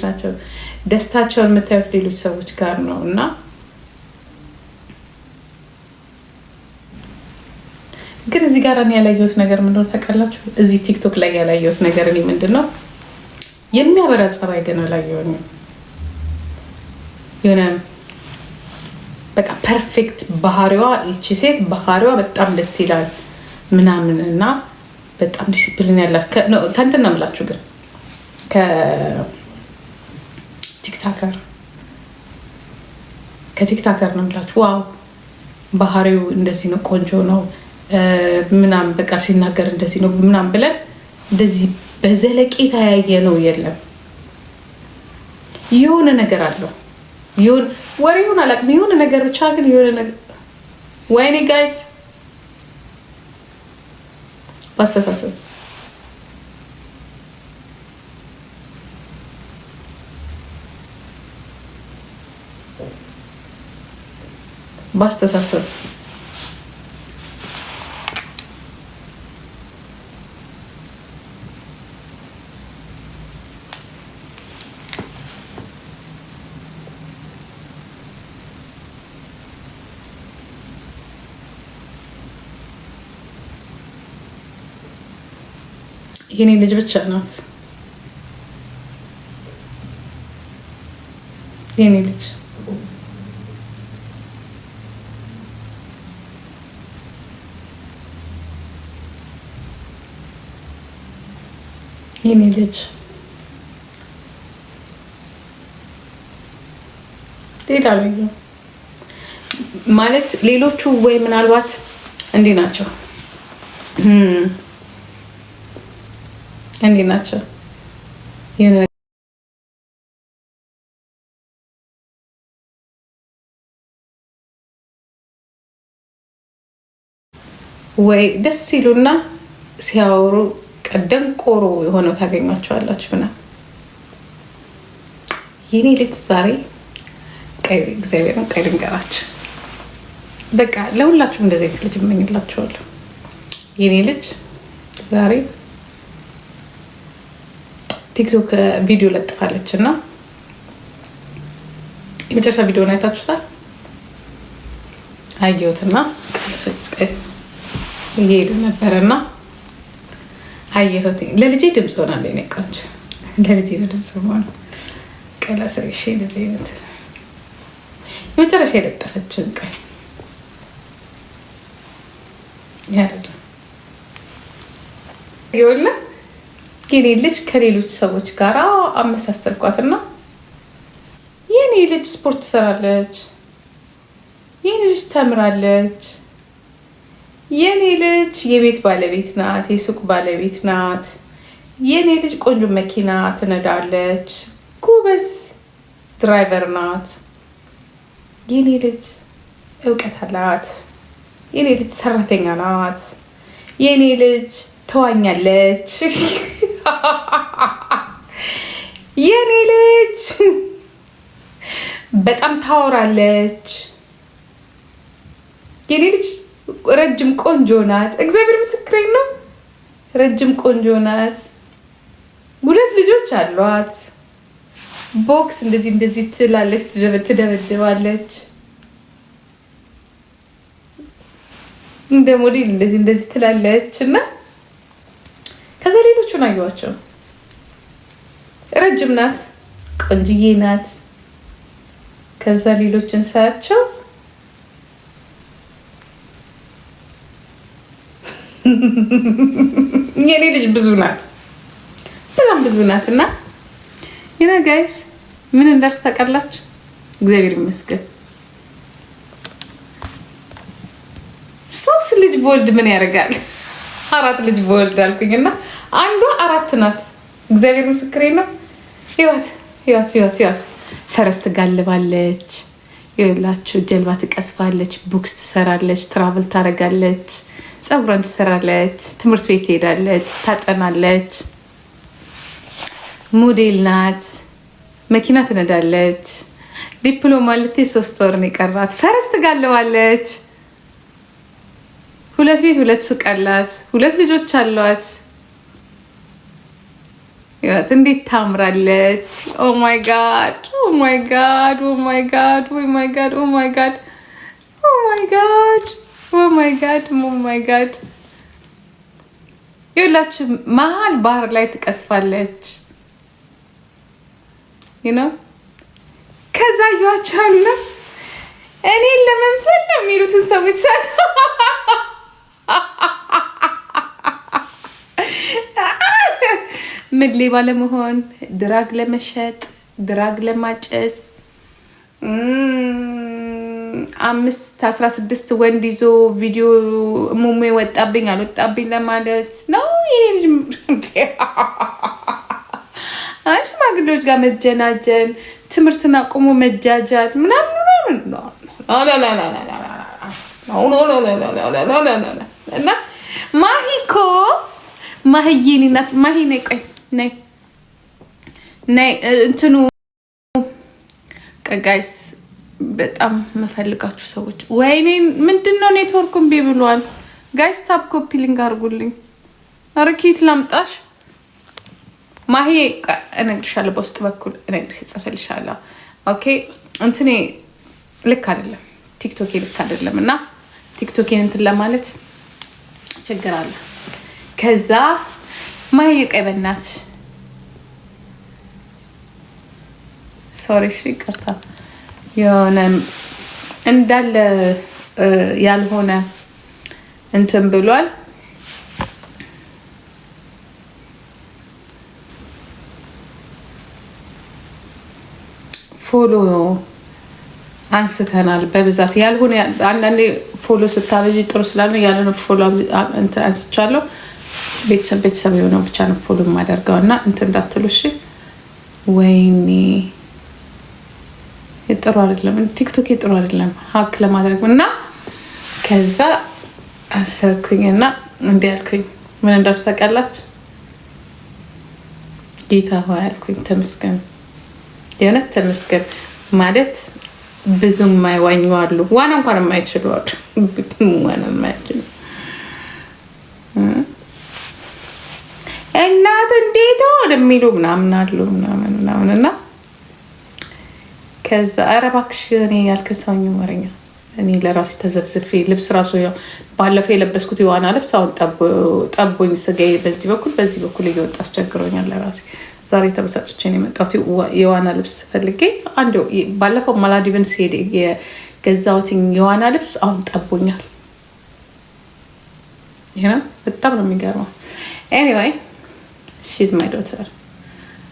ናቸው። ደስታቸውን የምታዩት ሌሎች ሰዎች ጋር ነው እና ግን እዚህ ጋር እኔ ያላየሁት ነገር ምንድን ነው ታውቃላችሁ? እዚህ ቲክቶክ ላይ ያላየሁት ነገር እኔ ምንድን ነው የሚያበራ ጸባይ ግን አላየሁኝም። የሆነ በቃ ፐርፌክት ባህሪዋ ይቺ ሴት ባህሪዋ በጣም ደስ ይላል ምናምን እና በጣም ዲሲፕሊን ያላት ከእንትን ነው የምላችሁ ግን ከቲክታከር ነው የምላችሁ። ዋው ባህሪው እንደዚህ ነው፣ ቆንጆ ነው ምናምን በቃ ሲናገር እንደዚህ ነው ምናምን ብለን እንደዚህ በዘለቄታ ያየ ነው የለም። የሆነ ነገር አለው ወሬውን አላውቅም፣ የሆነ ነገር ብቻ ግን የሆነ ነገር ወይኔ ጋይስ ባስተሳሰብ የኔ ልጅ ብቻ ናት የኔ ልጅ የኔ ልጅ ሌላ ላይ ማለት ሌሎቹ ወይ ምናልባት እንዲህ ናቸው እንዲህ ናቸው የሆነ ወይ ደስ ይሉና ሲያወሩ ቀደም ቆሮ የሆነው ታገኟቸዋላችሁ ምናምን። የኔ ልጅ ዛሬ እግዚአብሔርን ቀይ ልንገራችሁ፣ በቃ ለሁላችሁም እንደዚህ አይነት ልጅ እመኝላችኋለሁ። የኔ ልጅ ዛሬ ቲክቶክ ቪዲዮ ለጥፋለች እና የመጨረሻ ቪዲዮን አይታችሁታል? አየሁትና እየሄደ ነበረና አየሁት። ለልጄ ድምፅ ሆናለሁ የኔ ቆንጆ፣ ለልጄ ነው ድምፅ ሆነ ቀላሰሽ ልጄ እንትን የመጨረሻ የለጠፈችውን ቀይ ያደለ ይወላ የኔ ልጅ ከሌሎች ሰዎች ጋር አመሳሰልኳትና የኔ ልጅ ስፖርት ትሰራለች፣ የኔ ልጅ ተምራለች፣ የኔ ልጅ የቤት ባለቤት ናት፣ የሱቅ ባለቤት ናት፣ የኔ ልጅ ቆንጆ መኪና ትነዳለች፣ ጎበዝ ድራይቨር ናት፣ የኔ ልጅ እውቀት አላት፣ የኔ ልጅ ሰራተኛ ናት፣ የኔ ልጅ ተዋኛለች፣ የኔ ልጅ በጣም ታወራለች፣ የኔ ልጅ ረጅም ቆንጆ ናት። እግዚአብሔር ምስክሬ ነው። ረጅም ቆንጆ ናት። 2 ልጆች አሏት። ቦክስ እንደዚህ ትላለች፣ ትደበድባለች። እንደ ሞዴል እንደዚህ ትላለች እና ከዛ ሌሎቹን አየኋቸው። ረጅም ናት፣ ቆንጅዬ ናት። ከዛ ሌሎችን ሳያቸው የኔ ልጅ ብዙ ናት፣ በጣም ብዙ ናት። እና ይና ጋይስ ምን እንዳልክ ታውቃላችሁ? እግዚአብሔር ይመስገን 3 ልጅ በወልድ ምን ያደርጋል? 4 ልጅ በወልድ አልኩኝ እና አንዷ 4 ናት። እግዚአብሔር ምስክሬ ነው። ህይወት ፈረስ ትጋልባለች፣ ይኸውላችሁ ጀልባ ትቀስፋለች፣ ቦክስ ትሰራለች፣ ትራቭል ታደርጋለች፣ ፀጉሯን ትሰራለች፣ ትምህርት ቤት ትሄዳለች፣ ታጠናለች፣ ሞዴል ናት፣ መኪና ትነዳለች፣ ዲፕሎማ ልትይዝ 3 ወር ነው የቀራት፣ ፈረስ ትጋልባለች፣ 2 ቤት 2 ሱቅ አላት፣ 2 ልጆች አሏት። ይወት እንዴት ታምራለች! ኦ ማይ ጋድ ኦ ማይ ጋድ ኦ ማይ ጋድ ኦ ማይ ጋድ ኦ ማይ ጋድ ኦ ማይ ጋድ ኦ ማይ ጋድ ኦ ማይ ጋድ ይላችሁ መሀል ባህር ላይ ትቀስፋለች። ከዛ ያቻለ እኔን ለመምሰል ነው የሚሉትን ሰዎች ሳት ምን ሌባ ለመሆን ድራግ ለመሸጥ ድራግ ለማጨስ 16 ወንድ ይዞ ቪዲዮ ሙሙ ወጣብኝ አልወጣብኝ ለማለት ነው። ሽማግሌዎች ጋር መጀናጀን ትምህርትና ቁሙ መጃጃት ምናምን እና ማሂኮ ማህዬን እናት ማሂ ነይ ቆይ ነይ እንትኑ ጋይስ በጣም መፈልጋችሁ ሰዎች ወይኔ ምንድነው ኔትወርኩ እምቢ ብሏል ጋይስ ታፕ ኮፒ ሊንክ አድርጉልኝ አረኪት ላምጣሽ ማሂ እነግርሻለሁ በውስጥ በኩል እጽፍልሻለሁ ኦኬ እንትኔ ልክ አይደለም ቲክቶክ ልክ አይደለም እና ቲክቶክን እንትን ለማለት ችግር አለ ከዛ ማሂ ቀይ በእናትሽ ሶሪ እሺ ይቅርታ የሆነ እንዳለ ያልሆነ እንትን ብሏል ፎሎ አንስተናል በብዛት ያልሆነ አንዳንዴ ፎሎ ስታበጂ ጥሩ ስላልሆነ ያልሆነ ፎሎ አንስቻለሁ ቤተሰብ የሆነው ብቻ ነው ፎሎ የማደርገው እና እንትን እንዳትሉ እሺ ወይኔ ጥሩ አይደለም ቲክቶክ ጥሩ አይደለም ሀክ ለማድረግ እና ከዛ አሰብኩኝና እንዲህ ያልኩኝ ምን እንዳትፈቀላችሁ ጌታ ሆይ ያልኩኝ ተመስገን የሆነ ተመስገን ማለት ብዙም ማይዋኙ አሉ ዋና እንኳን የማይችሉ አሉ ዋና የማይችሉ እናት እንዴት ሆነ የሚሉ ምናምን አሉ ምናምን እና ከዛ ኧረ እባክሽ እኔ ያልከሳኝ ወረኛ እኔ ለራሴ ተዘብዝፌ ልብስ ራሱ ያው ባለፈው የለበስኩት የዋና ልብስ አሁን ጠቦኝ ስጋዬ በዚህ በኩል እየወጣ አስቸግሮኛል ለራሴ ዛሬ ተበሳጭቼ ነው የመጣሁት የዋና ልብስ ፈልጌ አንዱ ባለፈው ማላዲቭን ሲሄድ የገዛሁት የዋና ልብስ አሁን ጠቦኛል በጣም ነው የሚገርመው ኤኒዌይ ሺዝ ማይ ዶተር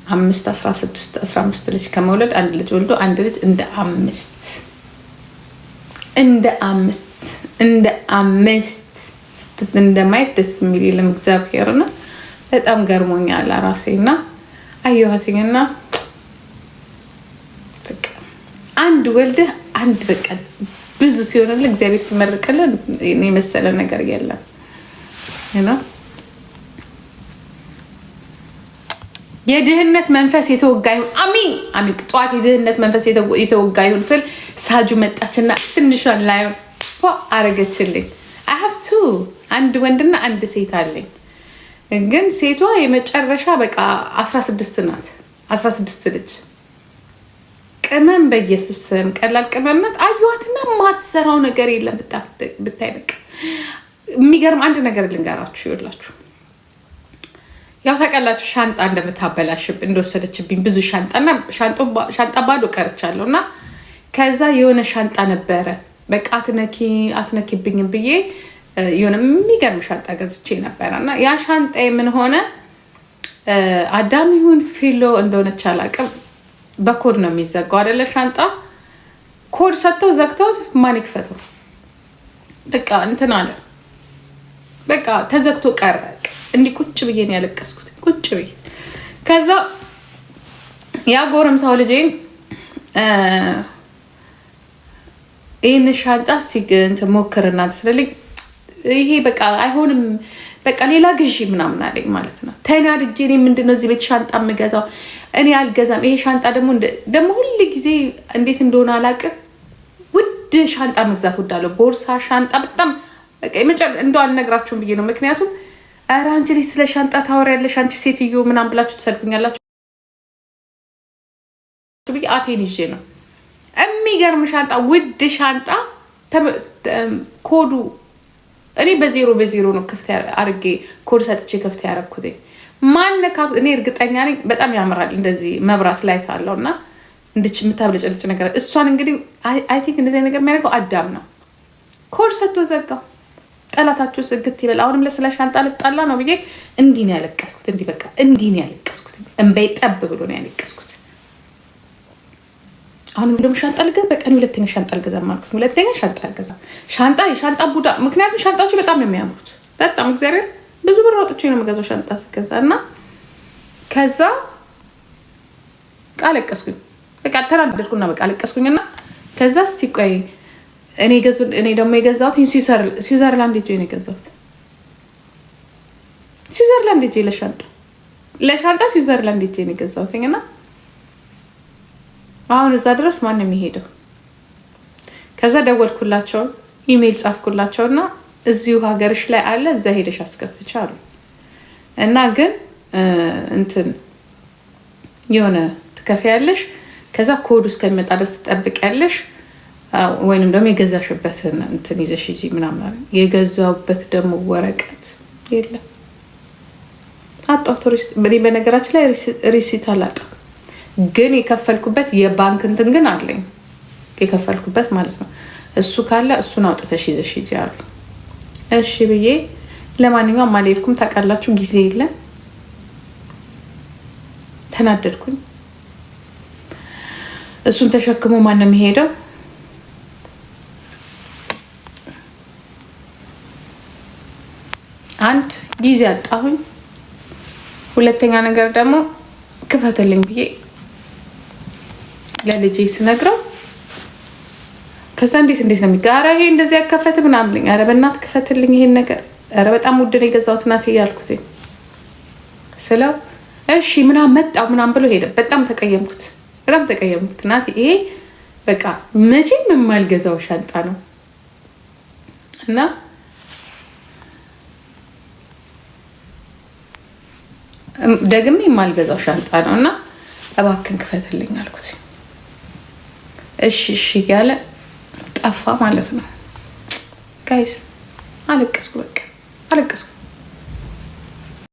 15 ልጅ ከመውለድ አንድ ልጅ ወልዶ አንድ ልጅ እንደ አምስት እንደማየት ደስ የሚል የለም እግዚአብሔር ነው በጣም ገርሞኛል ራሴና አየኋትኝና አንድ ወልደህ አንድ በቃ ብዙ ሲሆንልህ እግዚአብሔር ሲመርቅልን የመሰለ ነገር የለም የድህነት መንፈስ የተወጋ ይሁን አሚን ጠዋት የድህነት መንፈስ የተወጋ ይሁን ስል ሳጁ መጣችና ትንሿን ላይሆን አረገችልኝ I have two አንድ ወንድና አንድ ሴት አለኝ ግን ሴቷ የመጨረሻ በቃ 16 ናት 16 ልጅ ቅመም በኢየሱስ ስም ቀላል ቅመም ናት አዩዋትና ማትሰራው ነገር የለም ብታይ በቃ የሚገርም አንድ ነገር ልንገራችሁ ይወላችሁ ያው ታውቃላችሁ ሻንጣ እንደምታበላሽብ እንደወሰደችብኝ ብዙ ሻንጣ ባዶ ቀርቻለሁና ከዛ የሆነ ሻንጣ ነበረ በቃ አትነኪብኝ ብዬ የሆነ የሚገርም ሻንጣ ገዝቼ ነበርና ያ ሻንጣ ምን ሆነ አዳም ይሁን ፊሎ እንደሆነች አላውቅም በኮድ ነው የሚዘጋው አይደለ ሻንጣ ኮድ ሰጥተው ዘግተውት ማን ይክፈተው በቃ እንትን አለ በቃ ተዘግቶ ቀረ እንዲ ቁጭ ብዬ ነው ያለቀስኩት ቁጭ ብዬ ከዛ ያ ጎረምሳው ልጄን ይሄን ሻንጣ እስቲ ሞክርና ስለልኝ ይሄ በቃ አይሆንም በቃ ሌላ ግዢ ምናምን አለኝ ማለት ነው ተናድጄ እኔ ምንድነው እዚህ ቤት ሻንጣ የምገዛው እኔ አልገዛም ይሄ ሻንጣ ደግሞ ሁሉ ጊዜ እንዴት እንደሆነ አላውቅም ውድ ሻንጣ መግዛት ወዳለው ቦርሳ ሻንጣ በጣም በቃ እንደው አልነግራችሁም ብዬ ነው ምክንያቱም ኧረ አንቺ ልጅ ስለ ሻንጣ ታወሪያለሽ አንቺ ሴትዮ ምናምን ብላችሁ ትሰድቡኛላችሁ ብዬ አፌን ይዤ ነው። የሚገርም ሻንጣ ውድ ሻንጣ ኮዱ እኔ በ0 ነው ክፍት አድርጌ ኮድ ሰጥቼ ክፍት ያደረኩት። ማነካ እኔ እርግጠኛ ነኝ በጣም ያምራል። እንደዚህ መብራት ላይት አለውና እንድች የምታብለጨልጭ ነገር እሷን እንግዲህ አይ ቲንክ እንደዚህ ነገር የሚያደርገው አዳም ነው። ኮድ ሰጥቶ ዘጋው። ጠላታችሁ ስግት ይበል። አሁንም ለስለ ሻንጣ ልጣላ ነው ብዬ እንዲህ ነው ያለቀስኩት። እንዲህ በቃ እንዲህ ነው ያለቀስኩት። እንበይ ጠብ ብሎ ነው ያለቀስኩት። አሁንም ደግሞ ሻንጣ ልገዛ በቀን ሁለተኛ ሻንጣ ልገዛ ማለት ሁለተኛ ሻንጣ ልገዛ የሻንጣ ቡዳ። ምክንያቱም ሻንጣዎቹ በጣም ነው የሚያምሩት። በጣም እግዚአብሔር ብዙ ብር አውጥቼ ነው የምገዛው ሻንጣ ስገዛ እና ከዛ አለቀስኩኝ። በቃ ተናደድኩና በቃ አለቀስኩኝና ከዛ እስቲ ቆይ እኔ ደግሞ የገዛሁት ስዊዘርላንድ ሄጄ ነው የገዛሁት። ስዊዘርላንድ ሄጄ ለሻንጣ ስዊዘርላንድ ሄጄ ነው የገዛሁትና አሁን እዛ ድረስ ማን ነው የሚሄደው? ከዛ ደወልኩላቸው፣ ኢሜል ጻፍኩላቸውና እዚሁ ሀገርሽ ላይ አለ እዛ ሄደሽ አስከፍቻ አሉ። እና ግን እንትን የሆነ ትከፍያለሽ፣ ከዛ ኮድ እስከሚመጣ ድረስ ትጠብቂያለሽ፣ ወይንም ደግሞ የገዛሽበትን እንትን ይዘሽ ሂጂ ምናምን። የገዛውበት ደግሞ ወረቀት የለም አጣሁ። ቱሪስት በነገራችን ላይ ሪሲት አላጣም፣ ግን የከፈልኩበት የባንክ እንትን ግን አለኝ የከፈልኩበት ማለት ነው። እሱ ካለ እሱን አውጥተሽ ይዘሽ ሂጂ አሉ። እሺ ብዬ ለማንኛውም አልሄድኩም። ታውቃላችሁ ጊዜ የለም። ተናደድኩኝ። እሱን ተሸክሞ ማን ነው የሚሄደው? አንድ ጊዜ አጣሁኝ። ሁለተኛ ነገር ደግሞ ክፈትልኝ ብዬ ለልጄ ስነግረው ከዛ እንዴት ነው የሚጋራ ይሄ እንደዚህ ያከፈት ምናምን ልኝ። ኧረ በእናትህ ክፈትልኝ ይሄን ነገር፣ ኧረ በጣም ውድ ነው የገዛሁት እናቴ ያልኩት ስለው እሺ ምናምን መጣው ምናምን ብሎ ሄደ። በጣም ተቀየምኩት እናቴ። ይሄ በቃ መቼም የማልገዛው ሻንጣ ነው እና ደግሜ የማልገዛው ሻንጣ ነው እና እባክን ክፈትልኝ አልኩት። እሺ እያለ ጠፋ ማለት ነው። ጋይስ አለቀስኩ፣ በቃ አለቀስኩ።